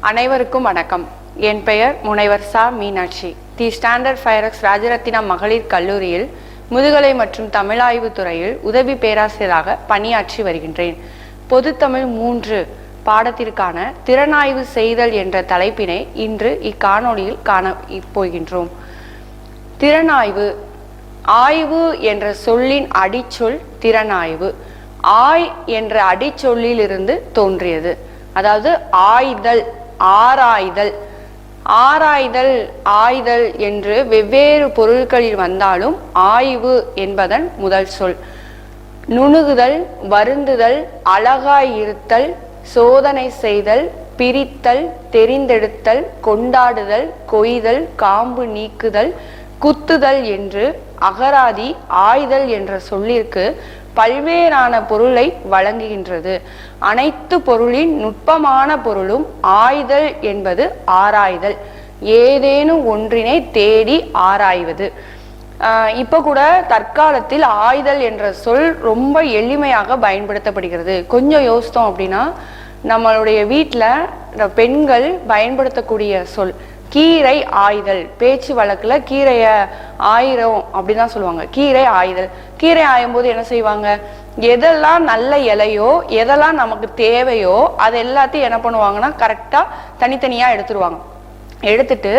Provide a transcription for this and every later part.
அனைவருக்கும் வணக்கம். என் பெயர் முனைவர் சா மீனாட்சி. தி ஸ்டாண்டர்ட் ஃபயரக்ஸ் ராஜரத்தினம் மகளிர் கல்லூரியில் முதுகலை மற்றும் தமிழாய்வு துறையில் உதவி பேராசிரியராக பணியாற்றி வருகின்றேன். பொதுத்தமிழ் 3 பாடத்திற்கான திறனாய்வு செய்தல் என்ற தலைப்பினை இன்று இக்காணொளியில் காண போகின்றோம். திறனாய்வு. ஆய்வு என்ற சொல்லின் அடிச்சொல் திறனாய்வு. ஆய் என்ற அடிச்சொல்லிலிருந்து தோன்றியது. அதாவது ஆய்தல், ஆராய்தல். ஆராய்தல், ஆய்தல் என்று வெவ்வேறு பொருட்களில் வந்தாலும் ஆய்வு என்பதன் முதல் சொல். நுணுகுதல், வருந்துதல், அழகாய் இருத்தல், சோதனை செய்தல், பிரித்தல், தெரிந்தெடுத்தல், கொண்டாடுதல், கொய்தல், காம்பு நீக்குதல், குத்துதல் என்று அகராதி ஆய்தல் என்ற சொல்லிற்கு பல்வேறான பொருளை வழங்குகின்றது. அனைத்து பொருளின் நுட்பமான பொருளும் ஆய்தல் என்பது ஆராய்தல், ஏதேனும் ஒன்றினை தேடி ஆராய்வது. இப்போ கூட தற்காலத்தில் ஆய்தல் என்ற சொல் ரொம்ப எளிமையாக பயன்படுத்தப்படுகிறது. கொஞ்சம் யோசித்தோம் அப்படின்னா நம்மளுடைய வீட்டில் பெண்கள் பயன்படுத்தக்கூடிய சொல் கீரை ஆய்தல். பேச்சு வழக்குல கீரைய ஆயிரம் அப்படிதான் சொல்லுவாங்க. கீரை ஆய்தல். கீரை ஆயும் போது என்ன செய்வாங்க, எதெல்லாம் நல்ல இலையோ எதெல்லாம் நமக்கு தேவையோ அது எல்லாத்தையும் என்ன பண்ணுவாங்கன்னா கரெக்டா தனித்தனியா எடுத்துருவாங்க. எடுத்துட்டு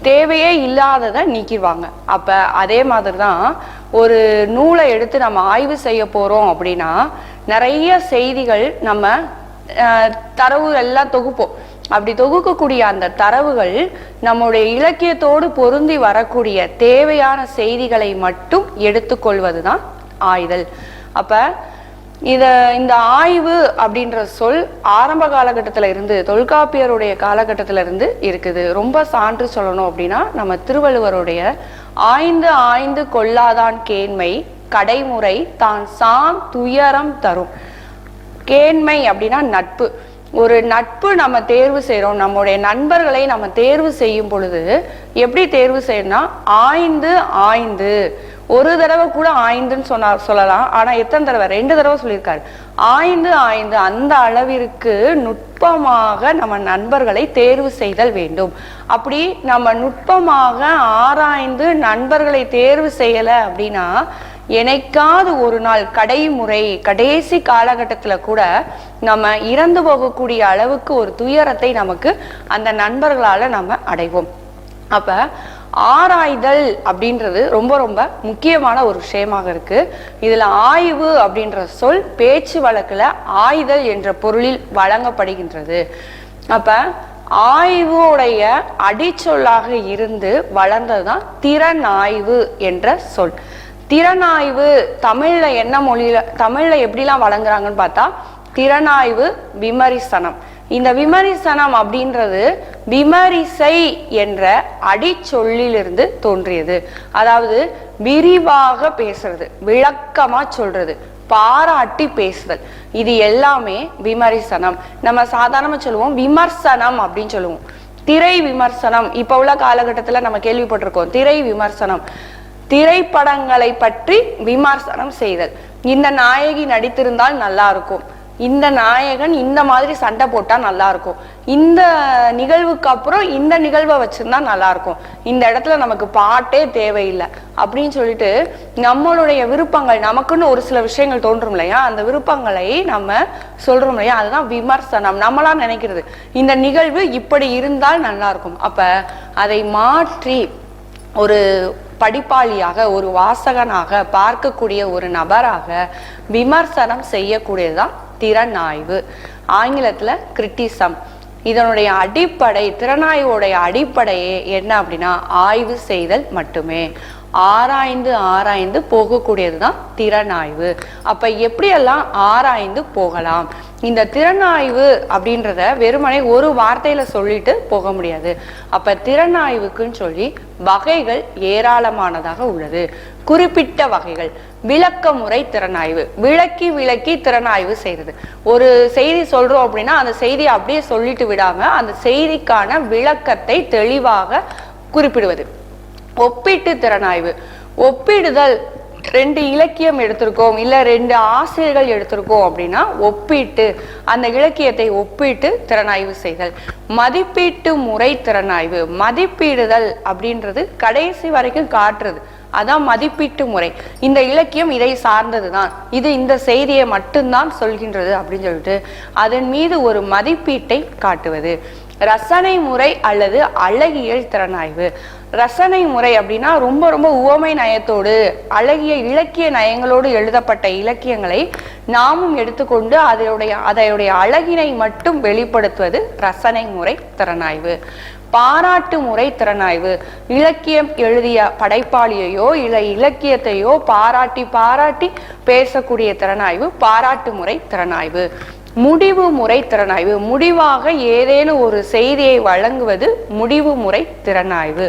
தேவையே இல்லாததை நீக்கிடுவாங்க. அப்ப அதே மாதிரிதான் ஒரு நூலை எடுத்து நம்ம ஆய்வு செய்ய போறோம் அப்படின்னா நிறைய செய்திகள் நம்ம தரவு எல்லாம் தொகுப்போம். அப்படி தொகுக்கக்கூடிய அந்த தரவுகள் நம்முடைய இலக்கியத்தோடு பொருந்தி வரக்கூடிய தேவையான செய்திகளை மட்டும் எடுத்துக்கொள்வதுதான் ஆய்தல். அப்ப இந்த ஆய்வு அப்படின்ற சொல் ஆரம்ப காலகட்டத்தில இருந்து, தொல்காப்பியருடைய காலகட்டத்தில இருந்து இருக்குது. ரொம்ப சான்று சொல்லணும் அப்படின்னா நம்ம திருவள்ளுவருடைய ஆய்ந்து ஆய்ந்து கொள்ளாதான் கேண்மை கடைமுறை தான் சாம் துயரம் தரும். கேண்மை அப்படின்னா நட்பு. ஒரு நட்பு நம்ம தேர்வு செய்யறோம், நம்முடைய நண்பர்களை நம்ம தேர்வு செய்யும் பொழுது எப்படி தேர்வு செய்யணும்னா ஆய்ந்து ஆய்ந்து. ஒரு தடவை கூட ஆய்ந்துன்னு சொல்லலாம். ஆனா எத்தனை தடவை? 2 தடவை சொல்லியிருக்காரு. ஆய்ந்து ஆய்ந்து அந்த அளவிற்கு நுட்பமாக நம்ம நண்பர்களை தேர்வு செய்தல் வேண்டும். அப்படி நம்ம நுட்பமாக ஆராய்ந்து நண்பர்களை தேர்வு செய்யல அப்படின்னா என்னைக்காவது ஒரு நாள் கடைமுறை கடைசி காலகட்டத்துல கூட நம்ம இறந்து போகக்கூடிய அளவுக்கு ஒரு துயரத்தை நமக்கு அந்த நண்பர்களால நம்ம அடைவோம். அப்ப ஆராய்தல் அப்படின்றது ரொம்ப ரொம்ப முக்கியமான ஒரு விஷயமாக இருக்கு. இதுல ஆய்வு அப்படின்ற சொல் பேச்சு வழக்குல ஆய்தல் என்ற பொருளில் வழங்கப்படுகின்றது. அப்ப ஆய்வுடைய அடிச்சொல்லாக இருந்து வளர்ந்ததுதான் திறனாய்வு என்ற சொல். திறனாய்வு தமிழ்ல என்ன மொழியில, தமிழ்ல எப்படிலாம் வழங்குறாங்கன்னு பார்த்தா திறனாய்வு விமரிசனம். இந்த விமரிசனம் அப்படின்றது விமரிசை என்ற அடிச்சொல்லிலிருந்து தோன்றியது. அதாவது விரிவாக பேசுறது, விளக்கமா சொல்றது, பாராட்டி பேசுதல், இது எல்லாமே விமரிசனம். நம்ம சாதாரணமா சொல்லுவோம் விமர்சனம் அப்படின்னு சொல்லுவோம். திரை விமர்சனம் இப்ப உள்ள காலகட்டத்துல நம்ம கேள்விப்பட்டிருக்கோம். திரை விமர்சனம், திரைப்படங்களை பற்றி விமர்சனம் செய்தல். இந்த நாயகி நடித்திருந்தால் நல்லா இருக்கும், இந்த நாயகன் இந்த மாதிரி சண்டை போட்டா நல்லா இருக்கும், இந்த நிகழ்வுக்கு அப்புறம் இந்த நிகழ்வை வச்சிருந்தா நல்லா இருக்கும், இந்த இடத்துல நமக்கு பாட்டே தேவையில்லை அப்படின்னு சொல்லிட்டு நம்மளுடைய விருப்பங்கள், நமக்குன்னு ஒரு சில விஷயங்கள் தோன்றும் இல்லையா, அந்த விருப்பங்களை நம்ம சொல்றோம் இல்லையா, அதுதான் விமர்சனம். நம்மளா நினைக்கிறது இந்த நிகழ்வு இப்படி இருந்தால் நல்லா இருக்கும். அப்ப அதை மாற்றி ஒரு படிப்பாளியாக, ஒரு வாசகனாக, பார்க்கக்கூடிய ஒரு நபராக விமர்சனம் செய்யக்கூடியதுதான் திறனாய்வு. ஆங்கிலத்துல கிரிட்டிசம். இதனுடைய அடிப்படை, திறனாய்வோடைய அடிப்படையே என்ன அப்படின்னா ஆய்வு செய்தல் மட்டுமே. ஆராய்ந்து ஆராய்ந்து போகக்கூடியதுதான் திறனாய்வு. அப்ப எப்படியெல்லாம் ஆராய்ந்து போகலாம்? இந்த திறனாய்வு அப்படின்றத வெறுமனே ஒரு வார்த்தையில சொல்லிட்டு போக முடியாது. அப்ப திறனாய்வுக்குன்னு சொல்லி வகைகள் ஏராளமானதாக உள்ளது. குறிப்பிட்ட வகைகள். விளக்க முறை திறனாய்வு, விளக்கி விளக்கி திறனாய்வு செய்யறது. ஒரு செய்தி சொல்றோம் அப்படின்னா அந்த செய்தியை அப்படியே சொல்லிட்டு விடாம அந்த செய்திக்கான விளக்கத்தை தெளிவாக குறிப்பிடுவது. ஒப்பீட்டு திறனாய்வு. ஒப்பிடுதல் 2 இலக்கியம் எடுத்திருக்கோம் இல்ல 2 ஆசிரியர்கள் எடுத்திருக்கோம் அப்படின்னா ஒப்பிட்டு அந்த இலக்கியத்தை ஒப்பிட்டு திறனாய்வு செய்தல். மதிப்பீட்டு முறை திறனாய்வு. மதிப்பீடுதல் அப்படின்றது கடைசி வரைக்கும் காட்டுறது, அதான் மதிப்பீட்டு முறை. இந்த இலக்கியம் இதை சார்ந்ததுதான், இது இந்த செய்தியை மட்டும்தான் சொல்கின்றது அப்படின்னு சொல்லிட்டு அதன் மீது ஒரு மதிப்பீட்டை காட்டுவது. ரசனை முறை அல்லது அழகியல் திறனாய்வு. ரசனை முறை அப்படின்னா ரொம்ப ரொம்ப உவமை நயத்தோடு அழகிய இலக்கிய நயங்களோடு எழுதப்பட்ட இலக்கியங்களை நாமும் எடுத்துக்கொண்டு அதனுடைய அழகினை மட்டும் வெளிப்படுத்துவது ரசனை முறை திறனாய்வு. பாராட்டு முறை திறனாய்வு. இலக்கியம் எழுதிய படைப்பாளியையோ இல்ல இலக்கியத்தையோ பாராட்டி பாராட்டி பேசக்கூடிய திறனாய்வு பாராட்டு முறை திறனாய்வு. முடிவு முறை திறனாய்வு. முடிவாக ஏதேனும் ஒரு செய்தியை வழங்குவது முடிவு முறை திறனாய்வு.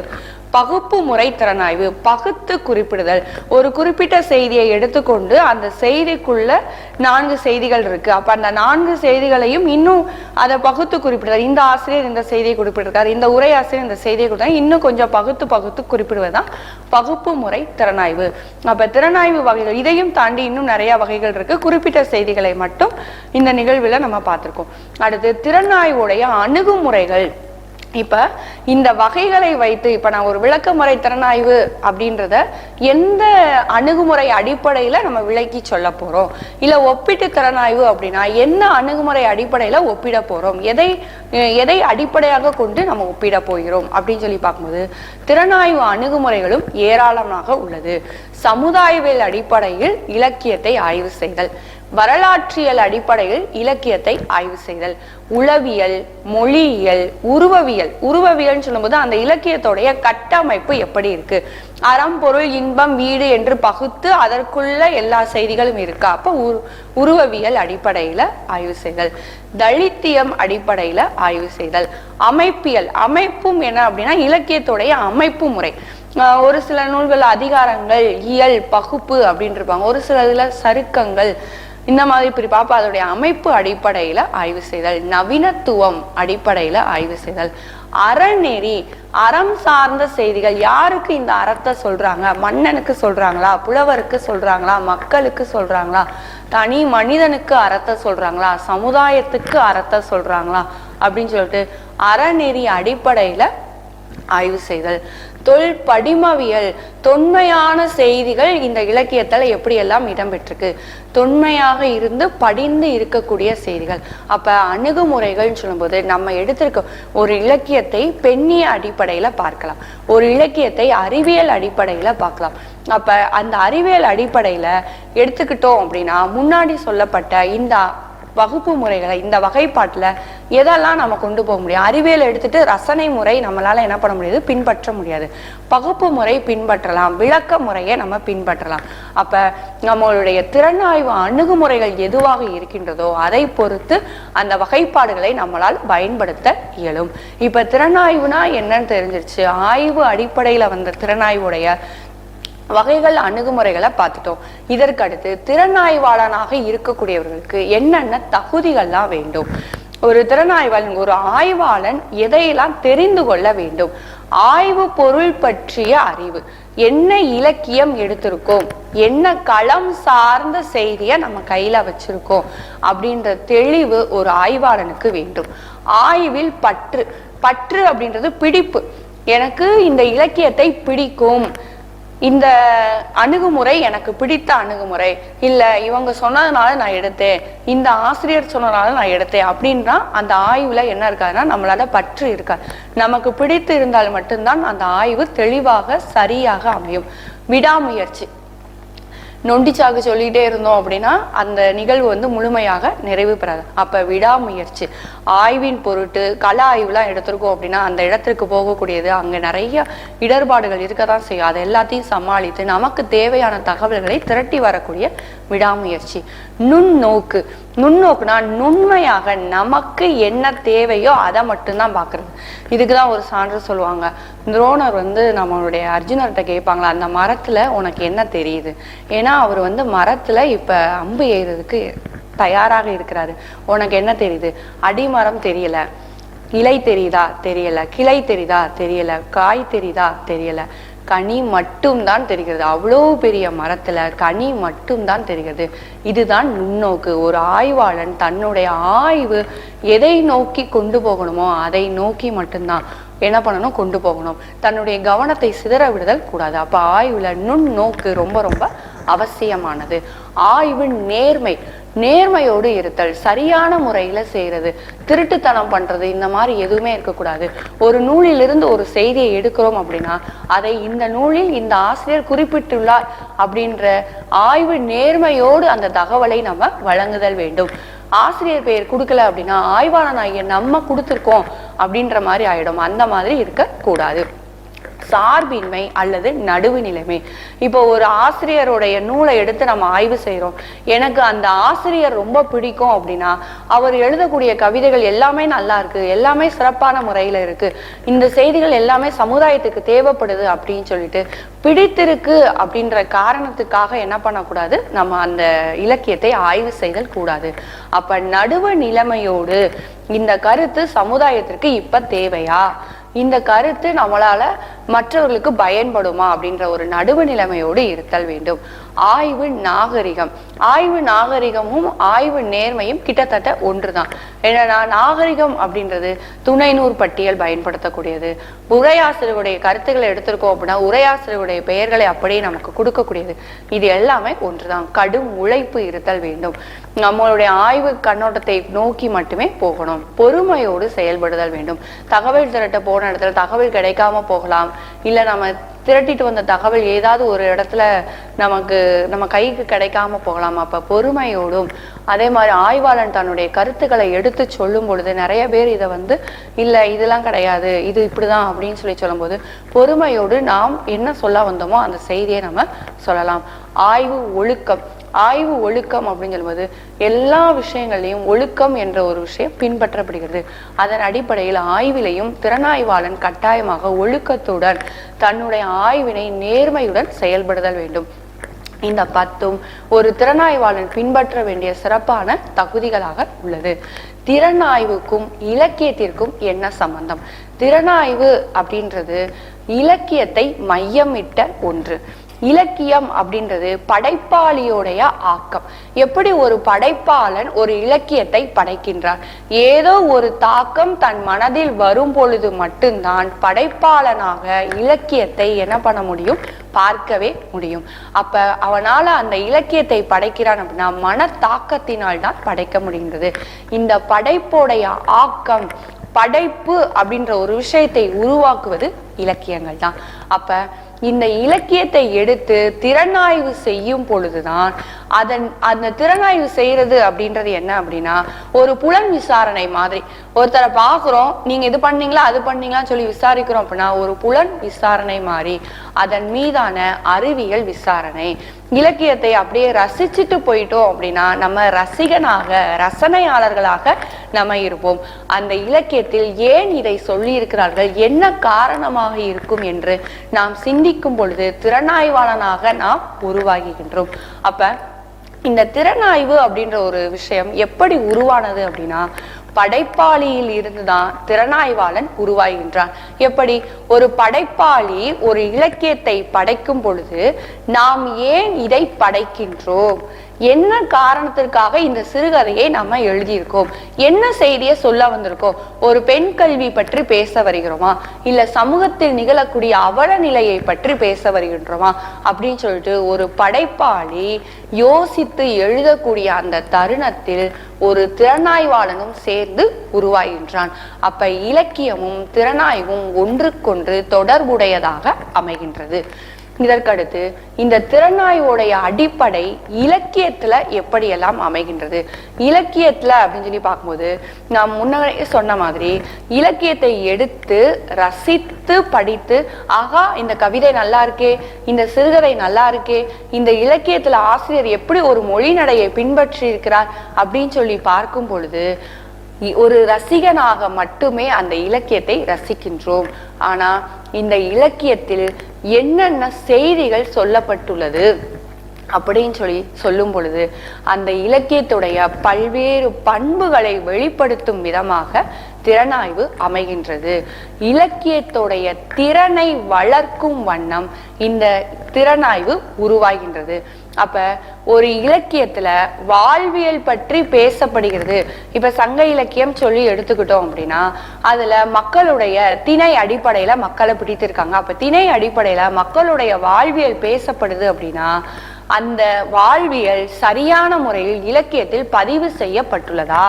பகுப்பு முறை திறனாய்வு. பகுத்து குறிப்பிடுதல். ஒரு குறிப்பிட்ட செய்தியை எடுத்துக்கொண்டு அந்த செய்திக்குள்ள 4 செய்திகள் இருக்கு, அப்ப அந்த 4 செய்திகளையும் இன்னும் அதை பகுத்து குறிப்பிடுதல். இந்த ஆசிரியர் இந்த செய்தியை குறிப்பிட்டிருக்காரு, இந்த உரை ஆசிரியர் இந்த செய்தியை கொடுத்தாங்க, இன்னும் கொஞ்சம் பகுத்து குறிப்பிடுவதுதான் பகுப்பு முறை திறனாய்வு. அப்ப திறனாய்வு வகைகள் இதையும் தாண்டி இன்னும் நிறைய வகைகள் இருக்கு, குறிப்பிட்ட செய்திகளை மட்டும் இந்த நிகழ்வுல நம்ம பார்த்திருக்கோம். அடுத்து திறனாய்வுடைய அணுகுமுறைகள். இப்ப இந்த வகைகளை வைத்து இப்ப நான் ஒரு விளக்கமுறை திறனாய்வு அப்படின்றத எந்த அணுகுமுறை அடிப்படையில நம்ம விளக்கி சொல்ல போறோம், இல்ல ஒப்பீட்டு திறனாய்வு அப்படின்னா என்ன அணுகுமுறை அடிப்படையில ஒப்பிட போறோம், எதை அடிப்படையாக கொண்டு நம்ம ஒப்பிட போகிறோம் அப்படின்னு சொல்லி பார்க்கும்போது திறனாய்வு அணுகுமுறைகளும் ஏராளமாக உள்ளது. சமுதாயவியல் அடிப்படையில் இலக்கியத்தை ஆய்வு செய்தல், வரலாற்றியல் அடிப்படையில் இலக்கியத்தை ஆய்வு செய்தல், உளவியல், மொழியியல், உருவவியல். உருவவியல் சொல்லும்போது அந்த இலக்கியத்துடைய கட்டமைப்பு எப்படி இருக்கு, அறம், பொருள், இன்பம், வீடு என்று பகுத்து அதற்குள்ள எல்லா செய்திகளும் இருக்கா, அப்ப உருவவியல் அடிப்படையில ஆய்வு செய்தல். தலித்தியம் அடிப்படையில ஆய்வு செய்தல். அமைப்பியல். அமைப்பும் என்ன அப்படின்னா இலக்கியத்துடைய அமைப்பு முறை. ஒரு சில நூல்கள் அதிகாரங்கள், இயல், பகுப்பு அப்படின்னு இருப்பாங்க, ஒரு சில இதுல சருக்கங்கள், இந்த மாதிரி பிரிப்பாப்ப அதோடைய அமைப்பு அடிப்படையில ஆய்வு செய்தல். நவீனத்துவம் அடிப்படையில ஆய்வு செய்தல். அறநெறி. அறம் சார்ந்த செய்திகள். யாருக்கு இந்த அறத்தை சொல்றாங்க, மன்னனுக்கு சொல்றாங்களா, புலவருக்கு சொல்றாங்களா, மக்களுக்கு சொல்றாங்களா, தனி மனிதனுக்கு அறத்தை சொல்றாங்களா, சமுதாயத்துக்கு அறத்தை சொல்றாங்களா அப்படின்னு சொல்லிட்டு அறநெறி அடிப்படையில ஆய்வு செய்தல். தொல்படிமவியல். தொன்மையான செய்திகள் இந்த இலக்கியத்துல எப்படி எல்லாம் இடம்பெற்றிருக்கு, தொன்மையாக இருந்து படிந்து இருக்கக்கூடிய செய்திகள். அப்ப அணுகுமுறைகள் சொல்லும்போது நம்ம எடுத்திருக்க ஒரு இலக்கியத்தை பெண்ணிய அடிப்படையில பார்க்கலாம், ஒரு இலக்கியத்தை அறிவியல் அடிப்படையில பார்க்கலாம். அப்ப அந்த அறிவியல் அடிப்படையில எடுத்துக்கிட்டோம் அப்படின்னா முன்னாடி சொல்லப்பட்ட இந்த வகுப்பு முறைகளை இந்த வகைப்பாட்டுல எதெல்லாம் நம்ம கொண்டு போக முடியும். அறிவியல் எடுத்துட்டு ரசனை முறை நம்மளால என்ன பண்ண முடியாது, பின்பற்ற முடியாது. பகுப்பு முறை பின்பற்றலாம், விளக்க முறையை நம்ம பின்பற்றலாம். அப்ப நம்மளுடைய திறனாய்வு அணுகுமுறைகள் எதுவாக இருக்கின்றதோ அதை பொறுத்து அந்த வகைப்பாடுகளை நம்மளால் பயன்படுத்த இயலும். இப்ப திறனாய்வுனா என்னன்னு தெரிஞ்சிருச்சு. ஆய்வு அடிப்படையில வந்த திறனாய்வுடைய வகைகள் அணுகுமுறைகளை பார்த்துட்டோம். இதற்கு அடுத்து திறனாய்வாளனாக இருக்கக்கூடியவர்களுக்கு என்னென்ன தகுதிகள்லாம் வேண்டும், ஒரு திறனாய்வாளன் ஒரு ஆய்வாளன் எதையெல்லாம் தெரிந்து கொள்ள வேண்டும், ஆய்வு பொருள் பற்றிய அறிவு, என்ன இலக்கியம் எடுத்திருக்கோம், என்ன களம் சார்ந்த செய்தியை நம்ம கையில வச்சிருக்கோம் அப்படின்ற தெளிவு ஒரு ஆய்வாளனுக்கு வேண்டும். ஆய்வில் பற்று அப்படின்றது பிடிப்பு. எனக்கு இந்த இலக்கியத்தை பிடிக்கும், இந்த அணுகுமுறை எனக்கு பிடித்த அணுகுமுறை, இல்ல இவங்க சொன்னதுனால நான் எடுத்தேன், இந்த ஆசிரியர் சொன்னதுனால நான் எடுத்தேன் அப்படின்னா அந்த ஆய்வுல என்ன இருக்காதுன்னா நம்மளால பற்று இருக்காது. நமக்கு பிடித்து இருந்தால் மட்டும்தான் அந்த ஆய்வு தெளிவாக சரியாக அமையும். விடாமுயற்சி. நொண்டிச்சாக்கு சொல்லிட்டே இருந்தோம் அப்படின்னா அந்த நிகழ்வு முழுமையாக நிறைவு பெறாது. அப்ப விடாமுயற்சி. ஆய்வின் பொருட்டு கள ஆய்வுலாம் எடுத்திருக்கோம் அப்படின்னா அந்த இடத்திற்கு போகக்கூடியது அங்க நிறைய இடர்பாடுகள் இருக்கதான் செய்யும். அதை எல்லாத்தையும் சமாளித்து நமக்கு தேவையான தகவல்களை திரட்டி வரக்கூடிய விடாமுயற்சி. நுண்ணோக்கு. நுண்ணோக்குனா நுண்மையாக நமக்கு என்ன தேவையோ அதை மட்டும்தான் பாக்குறது. இதுக்குதான் ஒரு சான்று சொல்லுவாங்க. துரோணர் நம்மளுடைய அர்ஜுனர்கிட்ட கேட்பாங்களா, அந்த மரத்துல உனக்கு என்ன தெரியுது, ஏன்னா அவர் மரத்துல இப்ப அம்பு எய்றதுக்கு தயாராக இருக்கிறாரு, உனக்கு என்ன தெரியுது, அடிமரம் தெரியல, இலை தெரியுதா தெரியல, கிளை தெரியுதா தெரியல, காய் தெரியுதா தெரியல, கனி மட்டும்தான் தெரிகிறது. அவ்வளோ பெரிய மரத்துல கனி மட்டும்தான் தெரிகிறது. இதுதான் நுண்ணோக்கு. ஒரு ஆய்வாளன் தன்னுடைய ஆய்வு எதை நோக்கி கொண்டு போகணுமோ அதை நோக்கி மட்டும்தான் என்ன பண்ணணும், கொண்டு போகணும். தன்னுடைய கவனத்தை சிதற விடுதல் கூடாது. அப்ப ஆய்வுல நுண்ணோக்கு ரொம்ப ரொம்ப அவசியமானது. ஆய்வு நேர்மையோடு இருத்தல், சரியான முறையில செய்யறது, திருட்டுத்தனம் பண்றது, இந்த மாதிரி எதுவுமே இருக்கக்கூடாது. ஒரு நூலிலிருந்து ஒரு செய்தியை எடுக்கிறோம் அப்படின்னா அதை இந்த நூலில் இந்த ஆசிரியர் குறிப்பிட்டுள்ளார் அப்படின்ற ஆய்வு நேர்மையோடு அந்த தகவலை நம்ம வழங்குதல் வேண்டும். ஆசிரியர் பெயர் கொடுக்கல அப்படின்னா ஆய்வாளன் ஆகிய நம்ம கொடுத்துருக்கோம் அப்படின்ற மாதிரி ஆயிடும். அந்த மாதிரி இருக்க கூடாது. சார்பின்மை அல்லது நடுவு நிலைமை. இப்போ ஒரு ஆசிரியருடைய நூலை எடுத்து நம்ம ஆய்வு செய்யறோம், எனக்கு அந்த ஆசிரியர் ரொம்ப பிடிக்கும் அப்படின்னா அவர் எழுதக்கூடிய கவிதைகள் எல்லாமே நல்லா இருக்கு, எல்லாமே சிறப்பான முறையில இருக்கு, இந்த செய்திகள் எல்லாமே சமுதாயத்துக்கு தேவைப்படுது அப்படின்னு சொல்லிட்டு பிடித்திருக்கு அப்படின்ற காரணத்துக்காக என்ன பண்ணக்கூடாது, நம்ம அந்த இலக்கியத்தை ஆய்வு செய்தல் கூடாது. அப்ப நடுவு நிலைமையோடு இந்த கருத்து சமுதாயத்திற்கு இப்ப தேவையா, இந்த கருத்து நம்மளால மற்றவர்களுக்கு பயன்படுமா அப்படின்ற ஒரு நடுவு நிலைமையோடு இருத்தல் வேண்டும். ஆய்வு நாகரிகமும் ஆய்வு நேர்மையும் கிட்டத்தட்ட ஒன்றுதான். ஏன்னா நாகரிகம் அப்படின்றது துணைநூறு பட்டியல் பயன்படுத்தக்கூடியது. உரையாசிரியருடைய கருத்துக்களை எடுத்திருக்கோம் அப்படின்னா உரையாசிரியருடைய பெயர்களை அப்படியே நமக்கு கொடுக்கக்கூடியது. இது எல்லாமே ஒன்றுதான். கடும் உழைப்பு இருத்தல் வேண்டும். நம்மளுடைய ஆய்வு கண்ணோட்டத்தை நோக்கி மட்டுமே போகணும். பொறுமையோடு செயல்படுதல் வேண்டும். தகவல் திரட்ட போன இடத்துல தகவல் கிடைக்காம போகலாம், இல்ல நம்ம திரட்டிட்டு வந்த தகவல் ஏதாவது ஒரு இடத்துல நம்ம கைக்கு கிடைக்காம போகலாம். அப்ப பொறுமையோடும், அதே மாதிரி ஆய்வாளன் தன்னுடைய கருத்துக்களை எடுத்து சொல்லும் பொழுது நிறைய பேர் இதை இல்ல இதெல்லாம் கிடையாது, இது இப்படிதான் அப்படின்னு சொல்லும் போது பொறுமையோடு நாம் என்ன சொல்ல வந்தோமோ அந்த செய்தியை நம்ம சொல்லலாம். ஆய்வு ஒழுக்கம் அப்படின்னு சொல்லும்போது எல்லா விஷயங்களையும் ஒழுக்கம் என்ற ஒரு விஷயம் பின்பற்றப்படுகிறது. அதன் அடிப்படையில் ஆய்விலையும் திறனாய்வாளன் கட்டாயமாக ஒழுக்கத்துடன் தன்னுடைய ஆய்வினை நேர்மையுடன் செயல்படுதல் வேண்டும். இந்த 10 ஒரு திறனாய்வாளன் பின்பற்ற வேண்டிய சிறப்பான தகுதிகளாக உள்ளது. திறனாய்வுக்கும் இலக்கியத்திற்கும் என்ன சம்பந்தம்? திறனாய்வு அப்படின்றது இலக்கியத்தை மையமிட்ட ஒன்று. இலக்கியம் அப்படின்றது படைப்பாளியோடைய ஆக்கம். எப்படி ஒரு படைப்பாளன் ஒரு இலக்கியத்தை படைக்கின்றார், ஏதோ ஒரு தாக்கம் தன் மனதில் வரும் பொழுது மட்டும்தான் படைப்பாளனாக இலக்கியத்தை என்ன பண்ண முடியும், பார்க்கவே முடியும். அப்ப அவனால அந்த இலக்கியத்தை படைக்கிறான் அப்படின்னா மன தாக்கத்தினால் தான் படைக்க முடிகின்றது. இந்த படைப்போடைய ஆக்கம், படைப்பு அப்படின்ற ஒரு விஷயத்தை உருவாக்குவது இலக்கியங்கள் தான். அப்ப இந்த இலக்கியத்தை எடுத்து திறனாய்வு செய்யும் பொழுதுதான் அந்த திறனாய்வு செய்யறது அப்படின்றது என்ன அப்படின்னா ஒரு புலன் விசாரணை மாதிரி. ஒருத்தரை பாக்குறோம், நீங்க இது பண்ணீங்களா அது பண்ணீங்களான்னு சொல்லி விசாரிக்கிறோம் அப்படின்னா ஒரு புலன் விசாரணை மாதிரி அதன் மீதான அறிவியல் விசாரணை. இலக்கியத்தை அப்படியே ரசிச்சுட்டு போயிட்டோம் அப்படின்னா நம்ம ரசனையாளர்களாக நம்ம இருப்போம். அந்த இலக்கியத்தில் ஏன் இதை சொல்லி இருக்கிறார்கள், என்ன காரணமாக இருக்கும் என்று நாம் சிந்திக்கும் பொழுது திறனாய்வாளனாக நாம் உருவாகின்றோம். அப்ப இந்த திறனாய்வு அப்படின்ற ஒரு விஷயம் எப்படி உருவானது அப்படின்னா படைப்பாளியில் இருந்துதான் திறனாய்வாளன் உருவாகின்றான். எப்படி ஒரு படைப்பாளி ஒரு இலக்கியத்தை படைக்கும் பொழுது நாம் ஏன் இதை படைக்கின்றோம், என்ன காரணத்திற்காக இந்த சிறுகதையை நம்ம எழுதியிருக்கோம், என்ன செய்தியை சொல்ல வந்திருக்கோம், ஒரு பெண் கல்வி பற்றி பேச வருகிறோமா, இல்ல சமூகத்தில் நிகழக்கூடிய அவல நிலையை பற்றி பேச வருகின்றோமா அப்படின்னு சொல்லிட்டு ஒரு படைப்பாளி யோசித்து எழுதக்கூடிய அந்த தருணத்தில் ஒரு திறனாய்வாளனும் சேர்ந்து உருவாகின்றான். அப்ப இலக்கியமும் திறனாய்வும் ஒன்றுக்கொன்று தொடர்புடையதாக அமைகின்றது. இதற்கடுத்து இந்த திறனாய்வோடைய அடிப்படை இலக்கியத்துல எப்படியெல்லாம் அமைகின்றது. இலக்கியத்துல அப்படின்னு சொல்லி பார்க்கும்போது நாம் முன்னாடியே சொன்ன மாதிரி இலக்கியத்தை எடுத்து ரசித்து படித்து ஆகா இந்த கவிதை நல்லா இருக்கே, இந்த சிறுகதை நல்லா இருக்கே, இந்த இலக்கியத்துல ஆசிரியர் எப்படி ஒரு மொழி நடையை பின்பற்றி இருக்கிறார் அப்படின்னு சொல்லி பார்க்கும் பொழுது ஒரு ரசிகனாக மட்டுமே அந்த இலக்கியத்தை ரசிக்கின்றோம். ஆனா இந்த இலக்கியத்தில் என்னென்ன செய்திகள் சொல்லப்பட்டுள்ளது அப்படின்னு சொல்லும் பொழுது அந்த இலக்கியத்துடைய பல்வேறு பண்புகளை வெளிப்படுத்தும் விதமாக திறனாய்வு அமைகின்றது. இலக்கியத்துடைய திறனை வளர்க்கும் வண்ணம் இந்த திறனாய்வு உருவாகின்றது. அப்ப ஒரு இலக்கியத்துல வாழ்வியல் பற்றி பேசப்படுகிறது. இப்ப சங்க இலக்கியம் சொல்லி எடுத்துக்கிட்டோம் அப்படின்னா அதுல மக்களுடைய திணை அடிப்படையில மக்களை பிடித்திருக்காங்க. அப்ப திணை அடிப்படையில மக்களுடைய வாழ்வியல் பேசப்படுது அப்படின்னா அந்த வாழ்வியல் சரியான முறையில் இலக்கியத்தில் பதிவு செய்யப்பட்டுள்ளதா,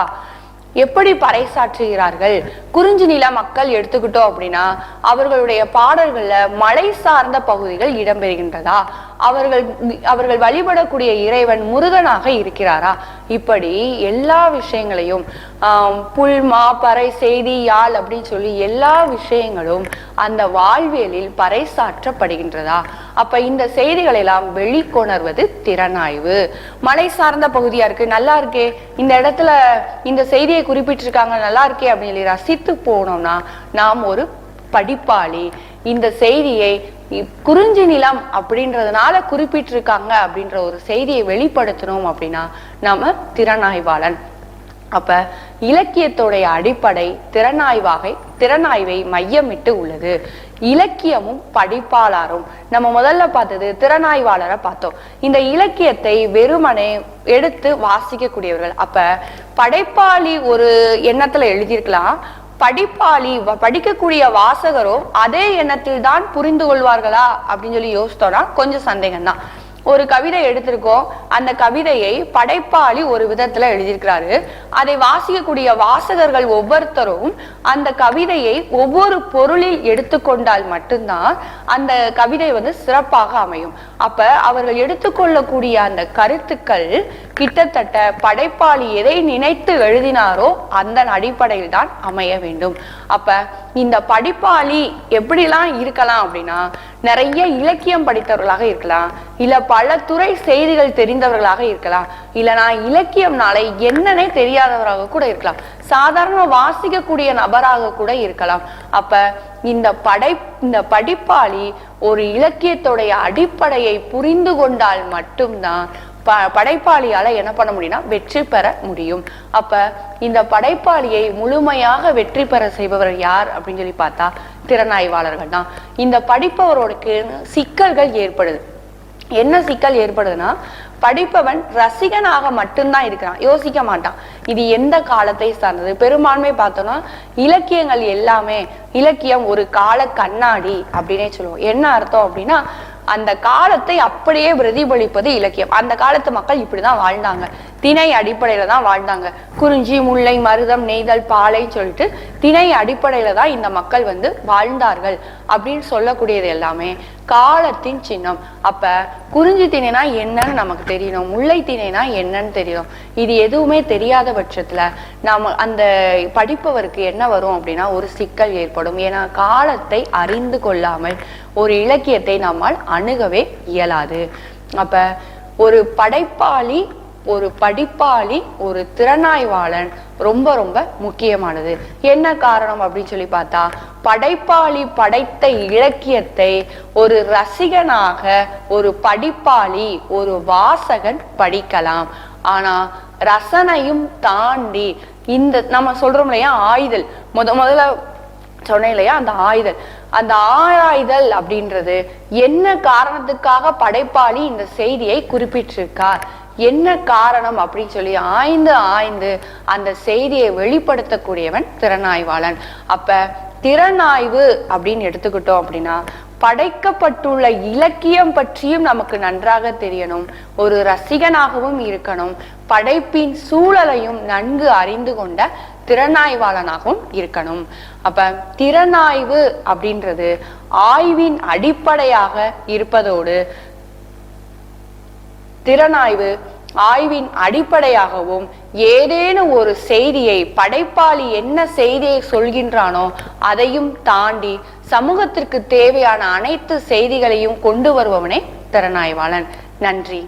எப்படி பறைசாற்றுகிறார்கள். குறிஞ்சி நில மக்கள் எடுத்துக்கிட்டோம் அப்படின்னா அவர்களுடைய பாடல்கள்ல மலை சார்ந்த பகுதிகள் இடம்பெறுகின்றதா, அவர்கள் வழிபடக்கூடிய இறைவன் முருகனாக இருக்கிறாரா, இப்படி எல்லா விஷயங்களையும் புல் மா பறை செய்தி யாழ் அப்படின்னு சொல்லி எல்லா விஷயங்களும் அந்த வாழ்வியலில் பறைசாற்றப்படுகின்றதா. அப்ப இந்த செய்திகளை எல்லாம் வெளிக்கொணர்வது திறனாய்வு. மலை சார்ந்த பகுதியா இருக்கு, நல்லா இருக்கே, இந்த இடத்துல இந்த செய்தியை குறிப்பிட்டிருக்காங்க, நல்லா இருக்கே அப்படின்னு சொல்லி ரசித்து போனோம்னா நாம் ஒரு படிப்பாளி. இந்த செய்தியை குறிஞ்சி நிலம் அப்படின்றதுனால குறிப்பிட்டிருக்காங்க அப்படின்ற ஒரு செய்தியை வெளிப்படுத்தணும் அப்படின்னா நாம திறனாய்வாளன். அப்ப இலக்கியத்துடைய அடிப்படை திறனாய்வை மையமிட்டு உள்ளது. இலக்கியமும் படிப்பாளரும் நம்ம முதல்ல பார்த்தது திறனாய்வாளரை பார்த்தோம். இந்த இலக்கியத்தை வெறுமனே எடுத்து வாசிக்கக்கூடியவர்கள். அப்ப படைப்பாளி ஒரு எண்ணத்துல எழுதியிருக்கலாம், படிப்பாளி படிக்கக்கூடிய வாசகரோ அதே எண்ணத்தில் தான் புரிந்து கொள்வார்களா அப்படின்னு சொல்லி யோசித்தோம்னா கொஞ்சம் சந்தேகம்தான். ஒரு கவிதை எடுத்திருக்கோம், அந்த கவிதையை படைப்பாளி ஒரு விதத்துல எழுதியிருக்கிறாரு, அதை வாசிக்கக்கூடிய வாசகர்கள் ஒவ்வொருத்தரும் அந்த கவிதையை ஒவ்வொரு பொருளில் எடுத்துக்கொண்டால் மட்டும்தான் அந்த கவிதை சிறப்பாக அமையும். அப்ப அவர்கள் எடுத்துக்கொள்ளக்கூடிய அந்த கருத்துக்கள் கிட்டத்தட்ட படைப்பாளி எதை நினைத்து எழுதினாரோ அந்த அடிப்படையில் தான் அமைய வேண்டும். அப்ப இந்த படிப்பாளி எப்படிலாம் இருக்கலாம் அப்படின்னா நிறைய இலக்கியம் படித்தவர்களாக இருக்கலாம், இல்ல பல துறை செய்திகள் தெரிந்தவர்களாக இருக்கலாம், இல்லனா இலக்கியம்னாலே என்னன்னே தெரியாதவராக கூட இருக்கலாம், சாதாரண வாசிக்கக்கூடிய நபராக கூட இருக்கலாம். அப்ப இந்த படிப்பாளி ஒரு இலக்கியத்துடைய அடிப்படையை புரிந்து கொண்டால் மட்டும்தான் படைப்பாளியால என்ன பண்ண முடியும்னா வெற்றி பெற முடியும். அப்ப இந்த படைப்பாளியை முழுமையாக வெற்றி பெற செய்பவர் யார் அப்படின்னு சொல்லி பார்த்தா திறனாய்வாளர்கள் தான். இந்த படிப்பவரோருக்கு சிக்கல்கள் ஏற்படுது. என்ன சிக்கல் ஏற்படுதுன்னா படிப்பவன் ரசிகனாக மட்டும்தான் இருக்கிறான், யோசிக்க மாட்டான் இது எந்த காலத்தை சார்ந்தது. பெரும்பான்மை பார்த்தோம்னா இலக்கியங்கள் எல்லாமே இலக்கியம் ஒரு கால கண்ணாடி அப்படின்னே சொல்லுவோம். என்ன அர்த்தம் அப்படின்னா அந்த காலத்தை அப்படியே பிரதிபலிப்பது இலக்கியம். அந்த காலத்து மக்கள் இப்படிதான் வாழ்ந்தாங்க, திணை அடிப்படையில தான் வாழ்ந்தாங்க. குறிஞ்சி முல்லை மருதம் நெய்தல் பாலைன்னு சொல்லிட்டு திணை அடிப்படையில தான் இந்த மக்கள் வாழ்ந்தார்கள் அப்படின்னு சொல்லக்கூடியது எல்லாமே காலத்தின் சின்னம். அப்ப குறிஞ்சி திணைனா என்னன்னு நமக்கு தெரியணும், முல்லை திணைனா என்னன்னு தெரியணும். இது எதுவுமே தெரியாத பட்சத்துல நாம அந்த படிப்பவருக்கு என்ன வரும் அப்படின்னா ஒரு சிக்கல் ஏற்படும். ஏன்னா காலத்தை அறிந்து கொள்ளாமல் ஒரு இலக்கியத்தை நம்மால் அணுகவே இயலாது. அப்ப ஒரு படைப்பாளி, ஒரு படிப்பாளி, ஒரு திறனாய்வாளன் ரொம்ப ரொம்ப முக்கியமானது. என்ன காரணம் அப்படின்னு சொல்லி பார்த்தா படைப்பாளி படைத்த இலக்கியத்தை ஒரு ரசிகனாக ஒரு படிப்பாளி ஒரு வாசகன் படிக்கலாம். ஆனா ரசனையும் தாண்டி இந்த நம்ம சொல்றோம் இல்லையா ஆய்தல், முதல்ல சொன்னேன் இல்லையா அந்த ஆராய்தல் அப்படின்றது என்ன காரணத்துக்காக படைப்பாளி இந்த செய்தியை குறிப்பிட்டிருக்கார், என்ன காரணம் அப்படின்னு சொல்லி ஆய்ந்து அந்த செய்தியை வெளிப்படுத்தக்கூடியவன் திறனாய்வாளன். அப்ப திறனாய்வு அப்படின்னு எடுத்துக்கிட்டோம் அப்படின்னா படைக்கப்பட்டுள்ள இலக்கியம் பற்றியும் நமக்கு நன்றாக தெரியணும், ஒரு ரசிகனாகவும் இருக்கணும், படைப்பின் சூழலையும் நன்கு அறிந்து கொண்ட திறனாய்வாளனாகவும் இருக்கணும். அப்ப திறனாய்வு அப்படின்றது ஆய்வின் அடிப்படையாக இருப்பதோடு திறனாய்வு ஆய்வின் அடிப்படையாகவும் ஏதேனும் ஒரு செய்தியை படைப்பாளி என்ன செய்தியை சொல்கின்றானோ அதையும் தாண்டி சமூகத்திற்கு தேவையான அனைத்து செய்திகளையும் கொண்டு வருபவனே திறனாய்வாளன். நன்றி.